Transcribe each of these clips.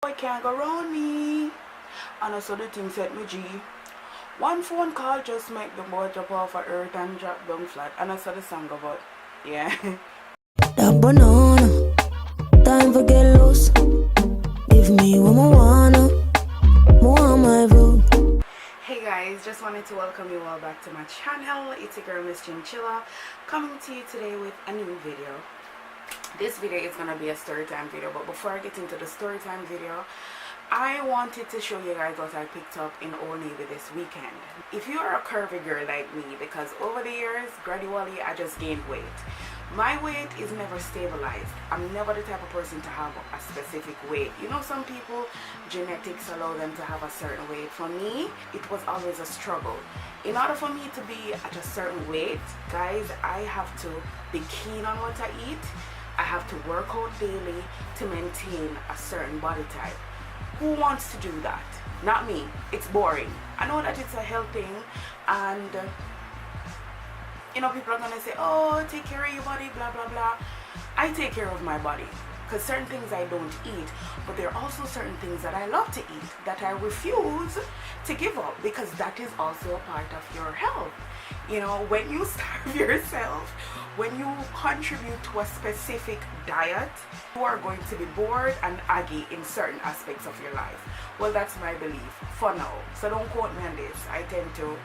I can't go round me. And I saw the thing set me G. One phone call just make the boy drop off of earth and drop down flat. And I saw the song about, yeah. That banana, time for get loose. Give me what I wanna, more my vote. Hey guys, just wanted to welcome you all back to my channel. It's your girl Miss Chinchilla coming to you today with a new video. This video is gonna be a story time video, but before I get into the story time video, I wanted to show you guys what I picked up in Old Navy this weekend. If you are a curvy girl like me, because over the years gradually I just gained weight. My weight is never stabilized. I'm never the type of person to have a specific weight. You know, some people, genetics allow them to have a certain weight. For me, it was always a struggle. In order for me to be at a certain weight, guys, I have to be keen on what I eat. I have to work out daily to maintain a certain body type. Who wants to do that? Not me. It's boring. I know that it's a health thing, and you know, people are gonna say, oh, take care of your body, blah blah blah. I take care of my body because certain things I don't eat, but there are also certain things that I love to eat that I refuse to give up, because that is also a part of your health. You know, when you starve yourself, when you contribute to a specific diet, you are going to be bored and aggy in certain aspects of your life. Well, that's my belief for now, so don't quote me on this. I tend to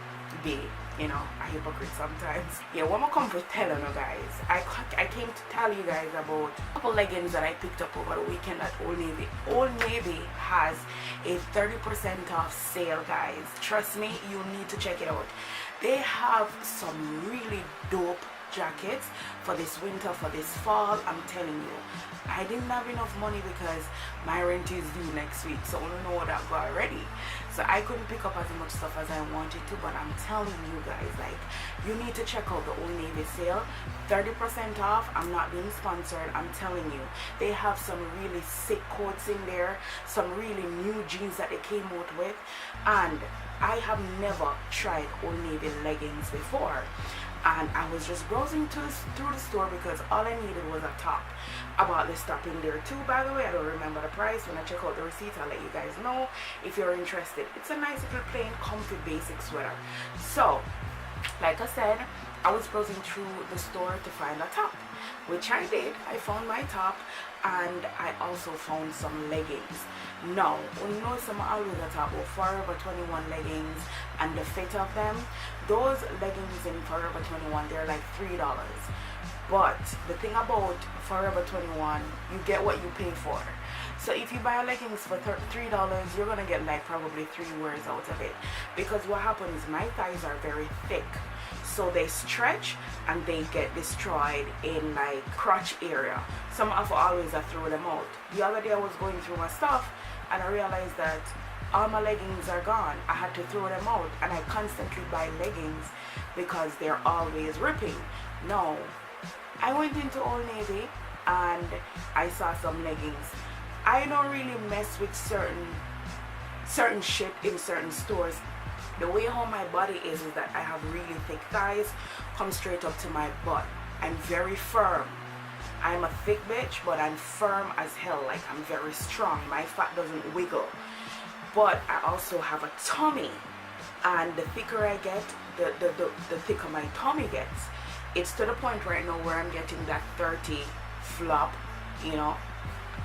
be, you know, a hypocrite sometimes. Yeah, what I'm come to tell you guys, I came to tell you guys about a couple leggings that I picked up over the weekend at Old Navy. Old Navy has a 30% off sale, guys. Trust me, you need to check it out. They have some really dope jackets for this winter, for this fall. I'm telling you, I didn't have enough money because my rent is due next week, so I don't know what I got already. So I couldn't pick up as much stuff as I wanted to, but I'm telling you guys, like, you need to check out the Old Navy sale. 30% off. I'm not being sponsored, I'm telling you. They have some really sick coats in there, some really new jeans that they came out with, and I have never tried Old Navy leggings before. And I was just browsing through the store because all I needed was a top. I bought this top in there too, by the way. I don't remember the price. When I check out the receipt, I'll let you guys know if you're interested. It's a nice little plain comfy basic sweater. So like I said, I was browsing through the store to find a top, which I did. I found my top, and I also found some leggings. Now, you know, some always talk about Forever 21 leggings and the fit of them. Those leggings in Forever 21, they're like $3. But the thing about Forever 21, you get what you pay for. So if you buy leggings for $3, you're gonna get like probably 3 wears out of it. Because what happens, my thighs are very thick, so they stretch and they get destroyed in like crotch area. Some of always I throw them out. The other day I was going through my stuff and I realized that all my leggings are gone. I had to throw them out, and I constantly buy leggings because they're always ripping. No, I went into Old Navy and I saw some leggings. I don't really mess with certain shit in certain stores. The way how my body is that I have really thick thighs, come straight up to my butt. I'm very firm. I'm a thick bitch, but I'm firm as hell. Like, I'm very strong. My fat doesn't wiggle. But I also have a tummy, and the thicker I get, the thicker my tummy gets. It's to the point right now where I'm getting that 30 flop, you know,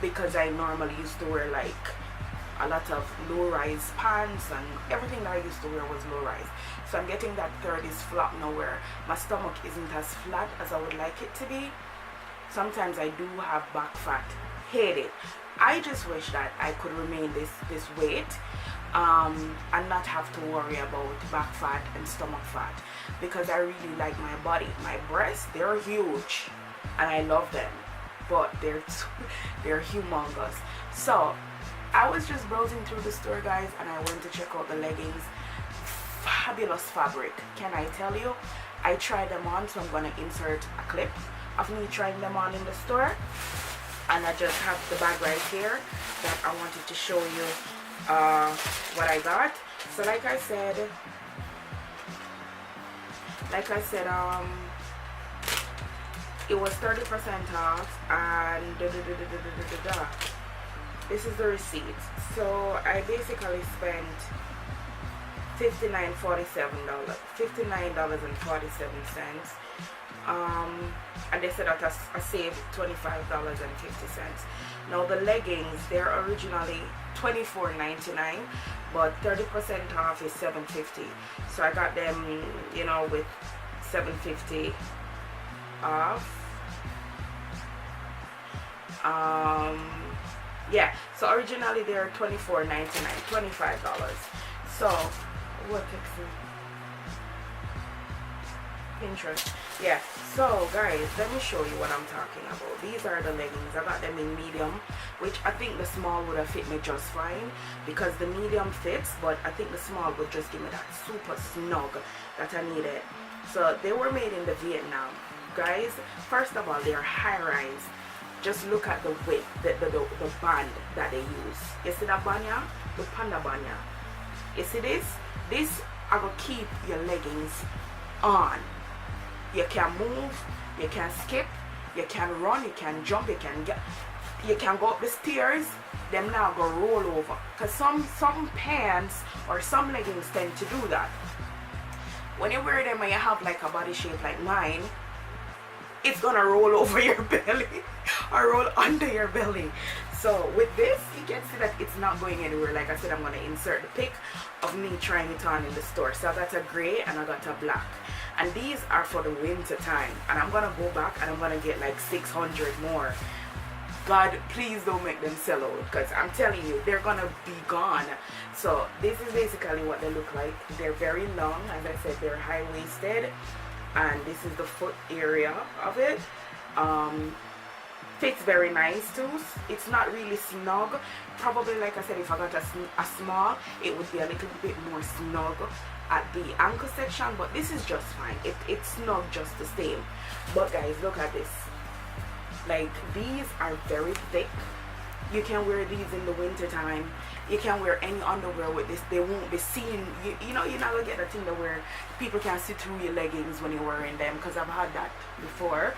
because I normally used to wear like a lot of low-rise pants, and everything that I used to wear was low-rise. So I'm getting that 30s flop now where my stomach isn't as flat as I would like it to be. Sometimes I do have back fat. Hate it. I just wish that I could remain this weight and not have to worry about back fat and stomach fat, because I really like my body. My breasts, they're huge and I love them, but they're humongous. So I was just browsing through the store, guys, and I went to check out the leggings. Fabulous fabric, can I tell you? I tried them on, so I'm going to insert a clip of me trying them on in the store. And I just have the bag right here that I wanted to show you what I got. So like I said, it was 30% off, and this is the receipt. So I basically spent $59.47. And they said that I saved $25.50. Now the leggings, they're originally $24.99, but 30% off is $7.50. So I got them, you know, with $7.50 off. Yeah, so originally they're $24.99, $25. So what Pinterest. Yeah, so guys, let me show you what I'm talking about. These are the leggings. I got them in medium, which I think the small would have fit me just fine because the medium fits, but I think the small would just give me that super snug that I needed. So they were made in the Vietnam. Guys, first of all, they're high rise. Just look at the width, the band that they use. You see that banya? The panda banya. You see this? This are gonna keep your leggings on. You can move, you can skip, you can run, you can jump, you can go up the stairs. Them now go roll over. Cause some pants or some leggings tend to do that. When you wear them and you have like a body shape like mine, it's gonna roll over your belly or roll under your belly. So with this, you can see that it's not going anywhere. Like I said, I'm gonna insert the pic of me trying it on in the store. So I got a gray and I got a black, and these are for the winter time, and I'm gonna go back and I'm gonna get like 600 more. God, please don't make them sell out, because I'm telling you, they're gonna be gone. So this is basically what they look like. They're very long. As I said, they're high-waisted, and this is the foot area of it. Fits very nice too. It's not really snug. Probably, like I said, if I got a small, it would be a little bit more snug at the ankle section, but this is just fine. It's snug just the same. But guys, look at this. Like, these are very thick. You can wear these in the winter time. You can wear any underwear with this. They won't be seen. You know, you're not gonna get a thing where people can see through your leggings when you're wearing them, because I've had that before.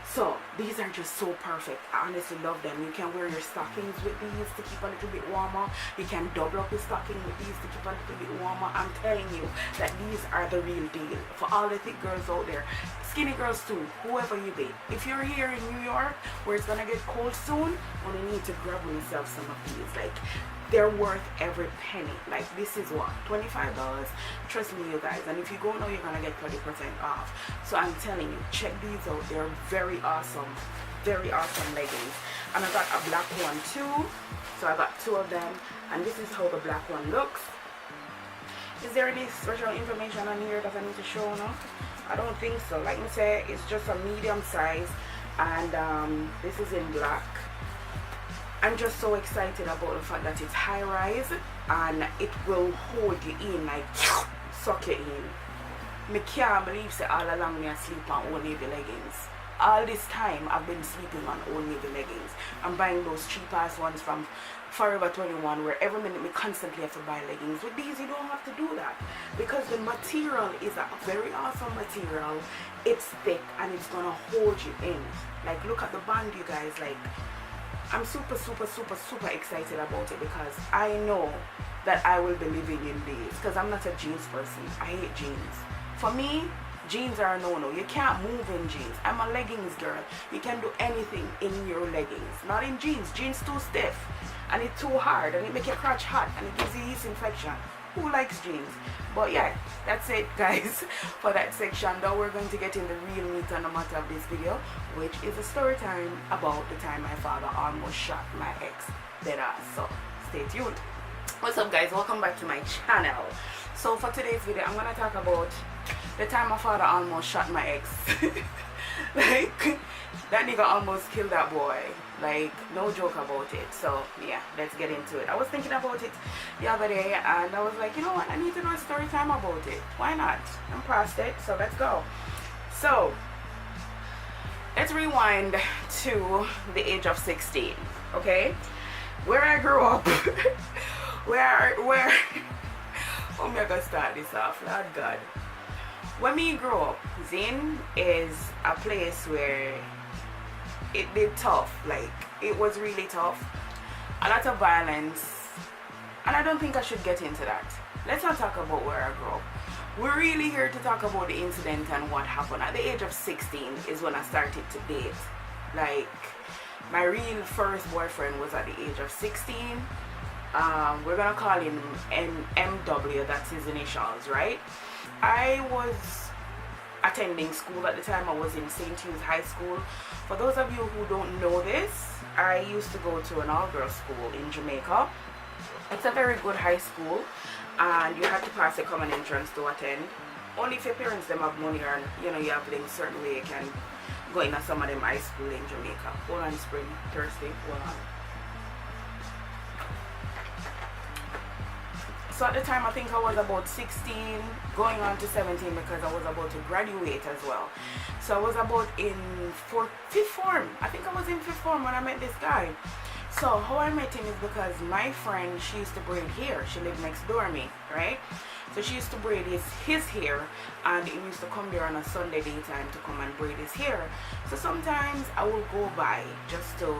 So these are just so perfect. I honestly love them. You can wear your stockings with these to keep a little bit warmer. You can double up your stocking with these to keep a little bit warmer. I'm telling you that these are the real deal for all the thick girls out there, skinny girls too, whoever you be. If you're here in New York where it's gonna get cold soon, well, you need to grab yourself some of these. Like, they're worth every penny. Like, this is what, $25? Trust me, you guys. And if you go now, you're gonna get 30% off. So I'm telling you, check these out. They're very awesome leggings. And I got a black one too. So I got two of them, and this is how the black one looks. Is there any special information on here that I need to show now? I don't think so. Like I say, it's just a medium size, and this is in black. I'm just so excited about the fact that it's high rise and it will hold you in, like suck you in. Me can't believe say all along me I sleep on Old Navy leggings. All this time I've been sleeping on Old Navy leggings. I'm buying those cheap ass ones from Forever 21, where every minute me constantly have to buy leggings. With these you don't have to do that, because the material is a very awesome material. It's thick and it's gonna hold you in. Like, look at the band, you guys. Like, I'm super excited about it, because I know that I will be living in these, because I'm not a jeans person. I hate jeans. For me, jeans are a no-no. You can't move in jeans. I'm a leggings girl. You can do anything in your leggings. Not in jeans. Jeans too stiff, and it's too hard, and it makes your crotch hot, and it gives you yeast infection. Who likes jeans? But yeah, that's it, guys, for that section. Now we're going to get in the real meat and the matter of this video, which is a story time about the time my father almost shot my ex dead ass. So stay tuned. What's up, guys? Welcome back to my channel. So for today's video, I'm gonna talk about the time my father almost shot my ex. Like, that nigga almost killed that boy. Like, no joke about it. So yeah, let's get into it. I was thinking about it the other day, and I was like, you know what, I need to do a story time about it. Why not? I'm past it, so let's go. So let's rewind to the age of 16. Okay, where I grew up. where oh my god, start this off, Lord God. When me grew up, Zin is a place where it did tough. Like, it was really tough. a lot of violence, and I don't think I should get into that. Let's not talk about where I grew up. We're really here to talk about the incident and what happened. At the age of 16 is when I started to date. Like, my real first boyfriend was at the age of 16. We're gonna call him MW, that's his initials, right? I was attending school at the time. I was in St. Hugh's High School. For those of you who don't know this, I used to go to an all-girls school in Jamaica. It's a very good high school, and you have to pass a common entrance to attend. Only if your parents them have money, or you have things certain way you can go in some of them high school in Jamaica. Hold on, Spring, Thursday, hold on. So at the time, I think I was about 16, going on to 17, because I was about to graduate as well. So I was about in fifth form. I think I was in fifth form when I met this guy. So how I met him is because my friend, she used to braid hair. She lived next door to me, right? So she used to braid his hair, and he used to come there on a Sunday daytime to come and braid his hair. So sometimes I will go by just to,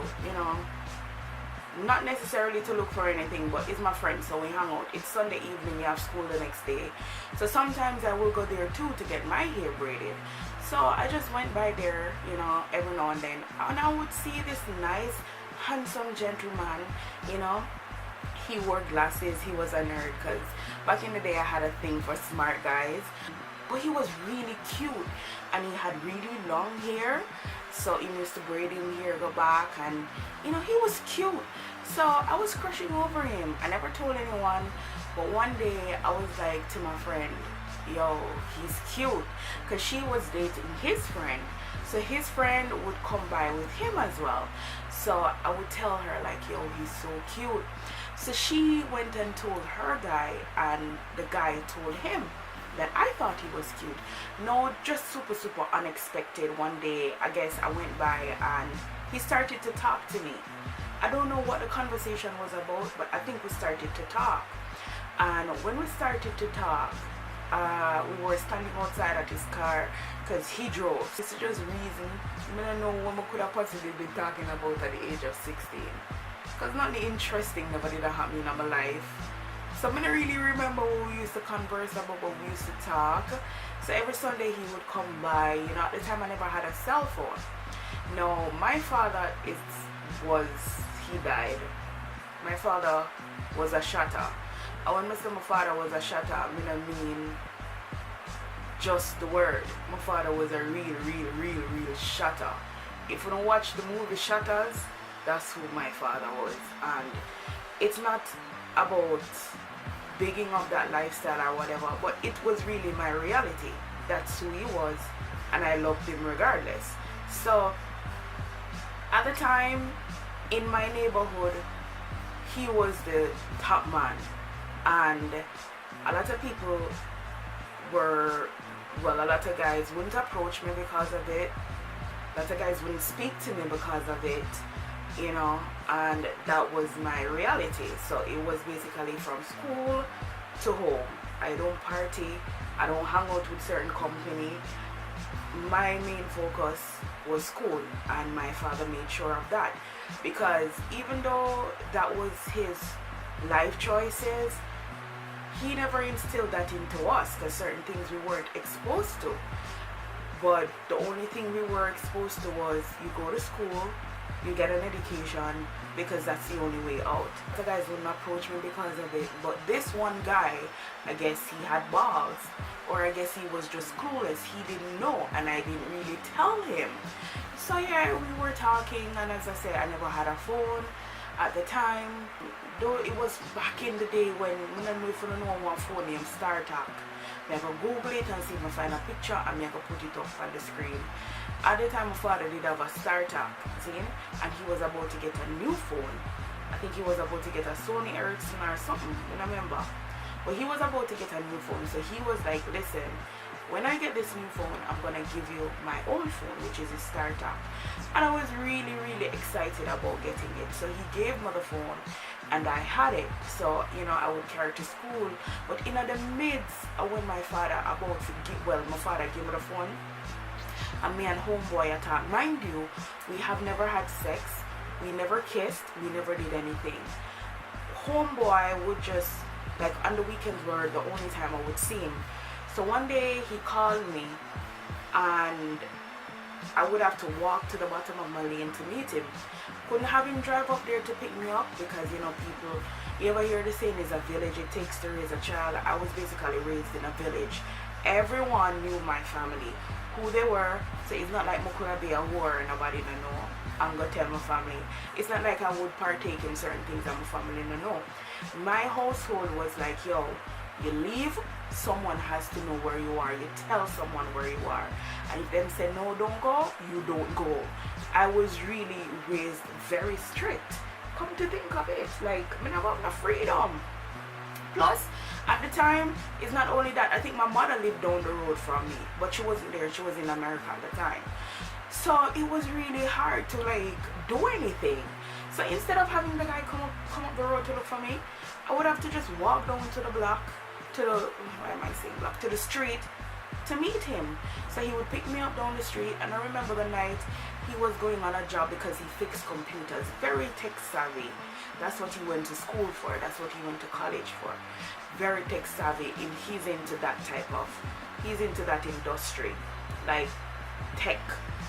not necessarily to look for anything, but it's my friend, so we hang out. It's Sunday evening, we have school the next day. So sometimes I will go there too to get my hair braided. So I just went by there, every now and then. And I would see this nice, handsome gentleman, he wore glasses. He was a nerd, because back in the day I had a thing for smart guys. But he was really cute, and he had really long hair. So he used to braid his hair, go back, and he was cute. So I was crushing over him. I never told anyone, but one day I was like to my friend, yo, he's cute, because she was dating his friend. So his friend would come by with him as well. So I would tell her like, yo, he's so cute. So she went and told her guy, and the guy told him that I thought he was cute. No, just super unexpected. One day, I guess I went by and he started to talk to me. I don't know what the conversation was about, but I think we started to talk. And when we started to talk, we were standing outside at his car because he drove. This is just reason I don't know what we could have possibly been talking about at the age of 16. Because nothing interesting never did happen in my life. So I don't really remember what we used to converse about, what we used to talk. So every Sunday he would come by. At the time I never had a cell phone. No, my father he died. My father was a shutter. And when I say my father was a shutter, I mean just the word. My father was a real shutter. If you don't watch the movie Shutters, that's who my father was. And it's not about bigging up that lifestyle or whatever, but it was really my reality. That's who he was, and I loved him regardless. So at the time in my neighborhood, he was the top man, and a lot of people were, a lot of guys wouldn't approach me because of it. A lot of guys wouldn't speak to me because of it, and that was my reality. So it was basically from school to home. I don't party, I don't hang out with certain company. My main focus was school, and my father made sure of that, because even though that was his life choices, he never instilled that into us, because certain things we weren't exposed to. But the only thing we were exposed to was you go to school, you get an education, because that's the only way out. The guys wouldn't approach me because of it, but this one guy, I guess he had balls, or I guess he was just clueless. He didn't know, and I didn't really tell him. So yeah, we were talking, and as I said, I never had a phone at the time, though it was back in the day when I don't know if you know what phone named StarTalk. I go Google it and see if I find a picture, and I go put it up on the screen. At the time, my father did have a StarTalk, and he was about to get a new phone. I think he was about to get a Sony Ericsson or something, I remember. But he was about to get a new phone, so he was like, listen, when I get this new phone, I'm gonna give you my old phone, which is a StarTalk. And I was really excited about getting it. So he gave me the phone, and I had it. So I would carry it to school. But in the midst of when my father my father gave me the phone, and me and homeboy attack. Mind you, we have never had sex, We never kissed, we never did anything. Homeboy would just, like, on the weekends were the only time I would see him. So one day he called me, and I would have to walk to the bottom of my lane to meet him. Couldn't have him drive up there to pick me up because, you know, people, you ever hear the saying, is a village it takes to raise a child. I was basically raised in a village. Everyone knew my family, who they were. So it's not like I could be a whore and nobody don't know. I'm gonna tell my family. It's not like I would partake in certain things that my family don't know. My household was like, yo, you leave, someone has to know where you are. You tell someone where you are. And if them say no, don't go, you don't go. I was really raised very strict. Come to think of it, like, I never have no freedom. Plus, at the time, it's not only that, I think my mother lived down the road from me, but she wasn't there, she was in America at the time. So it was really hard to, like, do anything. So instead of having the guy come up the road to look for me, I would have to just walk down to the block, to the, why am I saying block, to the street to meet him. So he would pick me up down the street, and I remember the night he was going on a job because he fixed computers, very tech savvy. That's what he went to school for, that's what he went to college for. Very tech savvy, and he's into that industry, like tech,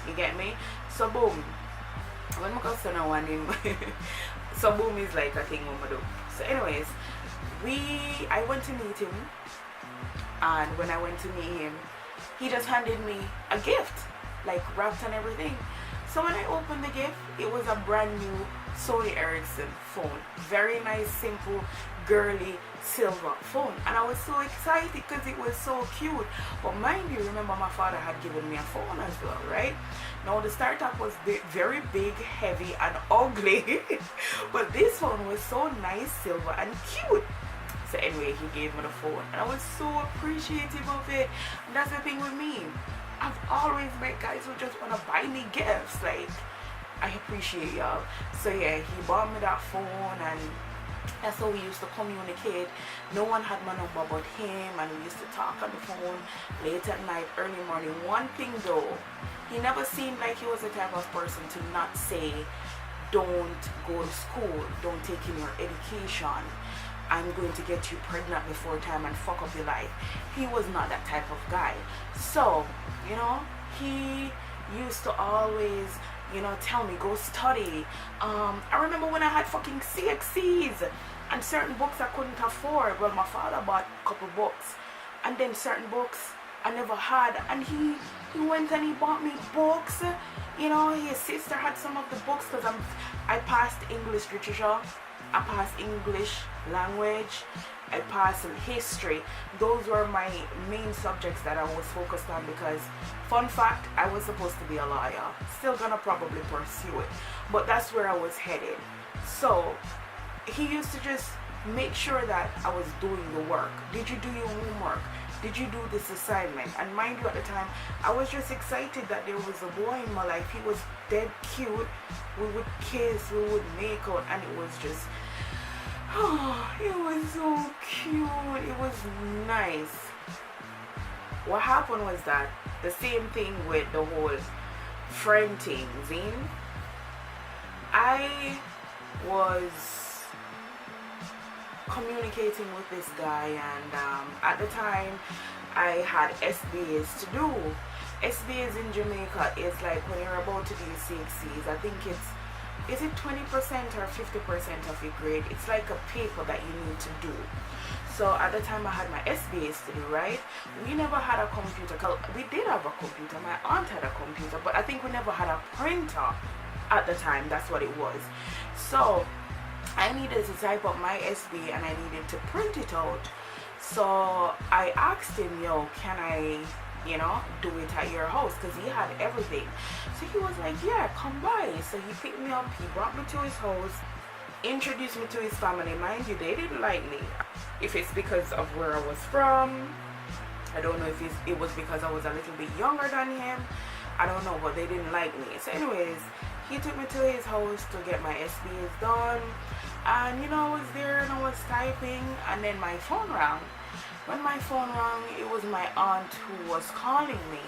you get me? So boom, when my cousin want him, so boom is like a thing we do. So anyways, I went to meet him, and when I went to meet him, he just handed me a gift, like wrapped and everything. So when I opened the gift, it was a brand new Sony Ericsson phone. Very nice, simple, girly, silver phone. And I was so excited because it was so cute. But mind you, remember my father had given me a phone as well, right? Now the startup was very big, heavy, and ugly. But this phone was so nice, silver, and cute. So anyway, he gave me the phone, and I was so appreciative of it. And that's the thing with me. I've always met guys who just want to buy me gifts. Like, I appreciate y'all. So yeah, he bought me that phone, and that's how we used to communicate. No one had my number but him, and we used to talk on the phone late at night, early morning. One thing though, he never seemed like he was the type of person to not say, don't go to school, don't take in your education, I'm going to get you pregnant before time and fuck up your life. He was not that type of guy. So, you know, he used to always, you know, tell me, go study. I remember when I had fucking CXCs and certain books I couldn't afford. Well, my father bought a couple books, and then certain books I never had, and he went and he bought me books. You know, his sister had some of the books because I passed English literature, I passed English language, I passed history. Those were my main subjects that I was focused on because, fun fact, I was supposed to be a lawyer. Still gonna probably pursue it, but that's where I was headed. So he used to just make sure that I was doing the work. Did you do your homework? Did you do this assignment? And mind you, at the time, I was just excited that there was a boy in my life. He was dead cute. We would kiss, we would make out, and it was just, oh, it was so cute. It was nice. What happened was that the same thing with the whole friend thing, Zine. I was communicating with this guy, and at the time I had SBAs to do. SBAs in Jamaica is like when you're about to do CXCs, I think is it 20% or 50% of your grade? It's like a paper that you need to do. So at the time I had my SBAs to do, right? We never had a computer. We did have a computer, my aunt had a computer, but I think we never had a printer at the time. That's what it was. So I needed to type up my SB and I needed to print it out. So I asked him, yo, can I, you know, do it at your house? Because he had everything. So he was like, yeah, come by. So he picked me up, he brought me to his house, introduced me to his family. Mind you, they didn't like me. If it's because of where I was from, I don't know if it was because I was a little bit younger than him, I don't know, but they didn't like me. So anyways, he took me to his house to get my SBAs done, and you know, I was there and I was typing, and then my phone rang. When my phone rang, it was my aunt who was calling me.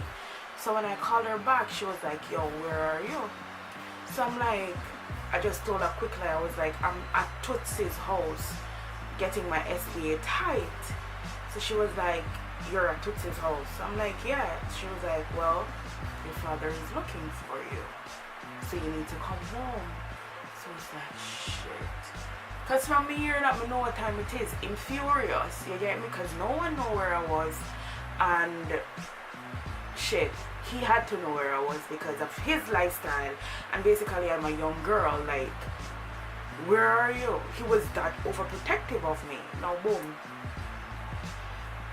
So when I called her back, she was like, yo, where are you? So I'm like, I just told her quickly, I was like, I'm at Tootsie's house getting my SBA tight. So she was like, you're at Tootsie's house? I'm like, yeah. She was like, well, your father is looking for you, so you need to come home. So it's like, shit. Because from me here that I know what time it is, I'm furious, you get me? Because no one know where I was, and shit, he had to know where I was because of his lifestyle, and basically I'm a young girl, like, where are you? He was that overprotective of me. Now boom,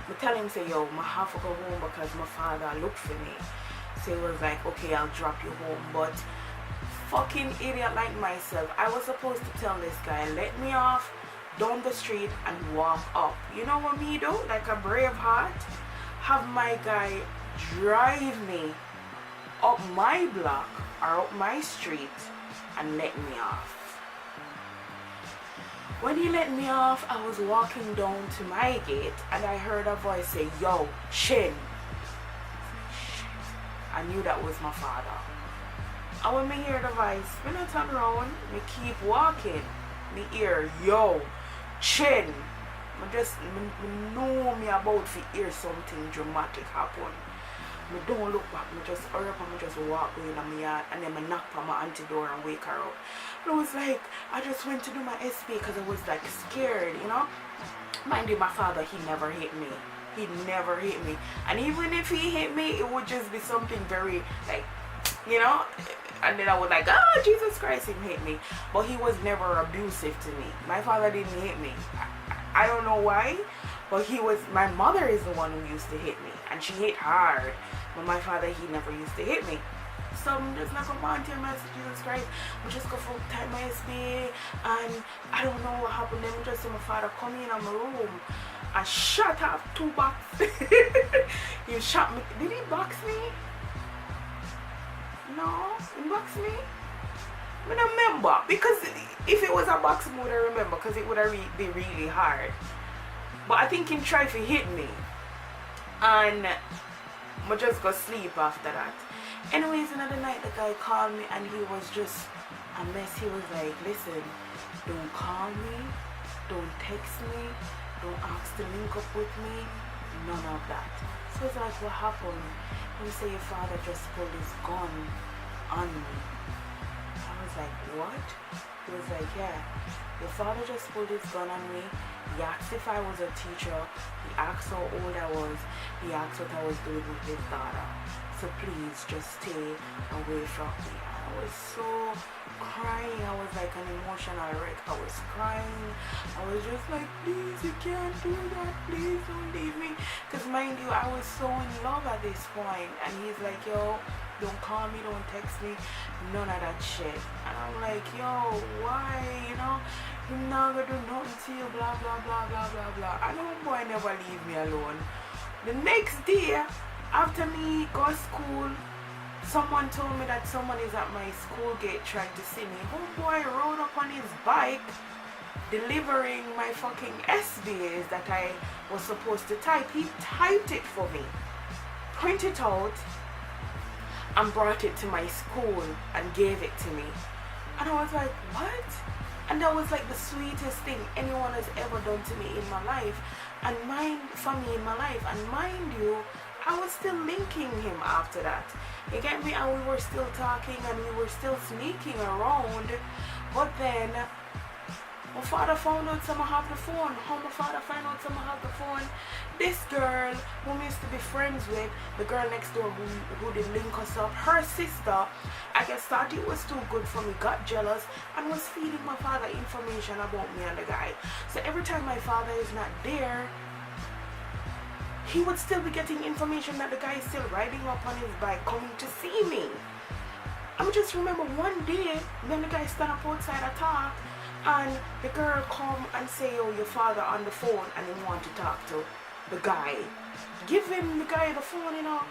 I tell him, say, yo, I have to go home because my father looked for me. So he was like, okay, I'll drop you home. But fucking idiot like myself, I was supposed to tell this guy, let me off down the street and walk up. You know what me do? Like a brave heart, have my guy drive me up my block or up my street and let me off. When he let me off, I was walking down to my gate and I heard a voice say, yo, Chin. I knew that was my father. And when me hear the voice, when I turn around, me keep walking. Me hear, yo, Chin. Me know me about to hear something dramatic happen. Me don't look back, me just hurry up and me just walk away in my yard, and then me knock on my auntie door and wake her up. And I was like, I just went to do my SB because I was like scared, you know. Mind you, my father, he never hit me. He never hit me. And even if he hit me, it would just be something very like, you know. And then I was like, oh, Jesus Christ, he hit me. But he was never abusive to me. My father didn't hit me. I don't know why, but he was, my mother is the one who used to hit me. And she hit hard. But my father, he never used to hit me. So I'm just not going to want to message Jesus Christ. I'm just going to full time my SBA. And I don't know what happened. Then just see my father come in my room and shot off 2 boxes. He shot me. Did he box me? No, he boxed me. I don't remember, because if it was a box mode, I remember, because it would have be really hard. But I think he tried to hit me, and I just go sleep after that. Anyways, another night the guy called me and he was just a mess. He was like, listen, don't call me, don't text me, don't ask to link up with me, none of that. So it's like, what happened? He said your father just pulled his gun on me. I was like, what? He was like, yeah, your father just pulled his gun on me. He asked if I was a teacher. He asked how old I was. He asked what I was doing with his daughter. So please just stay away from me. I was so crying. I was like an emotional wreck. I was crying. I was just like, please, you can't do that. Please don't leave me. Because mind you, I was so in love at this point. And he's like, yo, don't call me, don't text me, none of that shit. And I'm like, yo, why, you know, you're not gonna do nothing to you, blah, blah, blah, blah, blah, blah. And oh boy, never leave me alone. The next day, after me go to school, someone told me that someone is at my school gate trying to see me. Oh boy rode up on his bike, delivering my fucking SBAs that I was supposed to type. He typed it for me, printed it out, and brought it to my school and gave it to me. And I was like, what? And that was like the sweetest thing anyone has ever done to me in my life, and for me in my life. And mind you, I was still linking him after that. You get me? And we were still talking and we were still sneaking around. But then my father found out someone have the phone. How my father found out someone have the phone? This girl who we used to be friends with, the girl next door who did link us up, her sister, I guess thought it was too good for me, got jealous, and was feeding my father information about me and the guy. So every time my father is not there, he would still be getting information that the guy is still riding up on his bike coming to see me. I just remember one day, then the guy stand up outside a talk, and the girl come and say, oh, your father on the phone, and he want to talk to the guy. Giving the guy the phone, you know,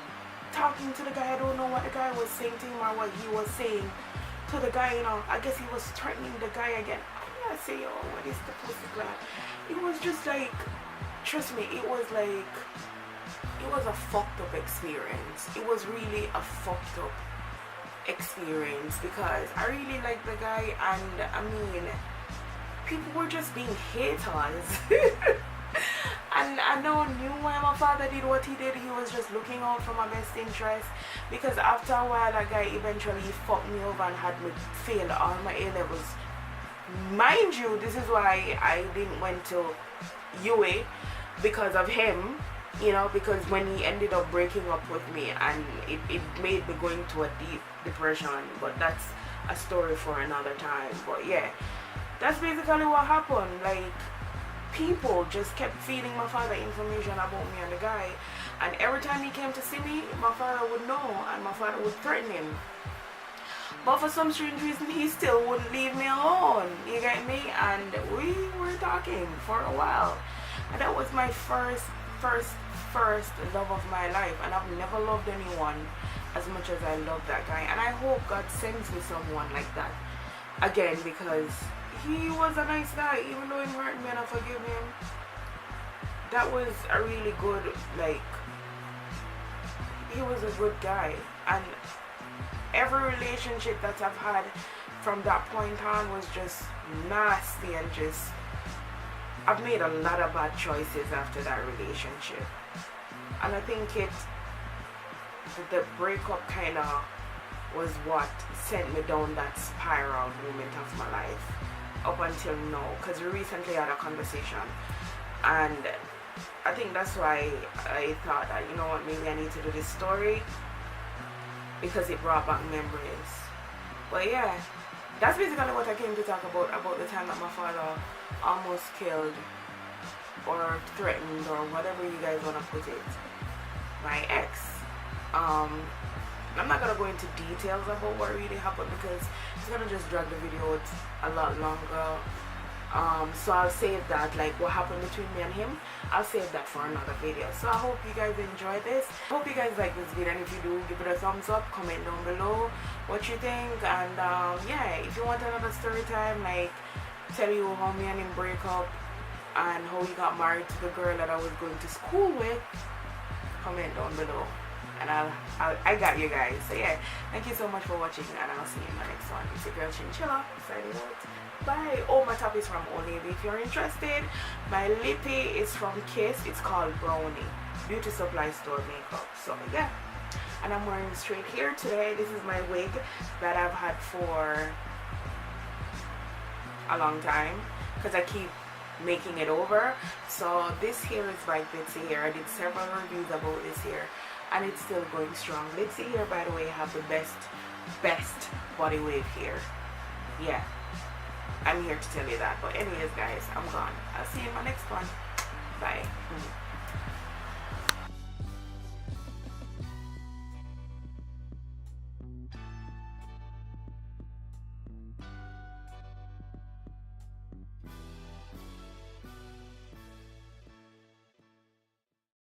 talking to the guy. I don't know what the guy was saying to him or what he was saying to the guy, you know. I guess he was threatening the guy again. I say, oh, what is the pussy glad? It was just like, trust me, it was a fucked up experience. It was really a fucked up experience, because I really like the guy, and I mean, people were just being haters. And I knew why my father did what he did. He was just looking out for my best interest, because after a while that guy eventually fucked me over and had me fail all my A-levels. Mind you, this is why I didn't went to UA, because of him, you know, because when he ended up breaking up with me, and it made me go into a deep depression, but that's a story for another time. But yeah, that's basically what happened. Like, people just kept feeding my father information about me and the guy, and every time he came to see me, my father would know, and my father would threaten him. But for some strange reason, he still wouldn't leave me alone, you get me? And we were talking for a while, and that was my first love of my life, and I've never loved anyone as much as I love that guy, and I hope God sends me someone like that again, because he was a nice guy. Even though he hurt me and I forgive him, that was a really good, like, he was a good guy. And every relationship that I've had from that point on was just nasty, and just, I've made a lot of bad choices after that relationship. And I think the breakup kind of was what sent me down that spiral moment of my life up until now, because we recently had a conversation, and I think that's why I thought that, you know what, maybe I need to do this story, because it brought back memories. But yeah, that's basically what I came to talk about the time that my father almost killed or threatened, or whatever you guys want to put it, my ex. I'm not gonna go into details about what really happened, because it's gonna just drag the video out a lot longer. So I'll save that, like what happened between me and him, I'll save that for another video. So I hope you guys enjoy this. I hope you guys like this video, and if you do, give it a thumbs up, comment down below what you think, and yeah, if you want another story time, like tell you how me and him break up and how he got married to the girl that I was going to school with, comment down below, and I got you guys. So yeah, thank you so much for watching, and I'll see you in my next one. It's your girl Chinchilla signing out. Bye. Oh, my top is from Welome. If you're interested, my lippie is from Kiss. It's called Brownie, beauty supply store makeup. So yeah, and I'm wearing straight hair today. This is my wig that I've had for a long time, because I keep making it over. So this hair is by Glitzzy Hair. I did several reviews about this hair, and it's still going strong. Glitzzy Hair, by the way, have the best body wave hair. Yeah, I'm here to tell you that. But anyways guys, I'm gone. I'll see you in my next one. Bye.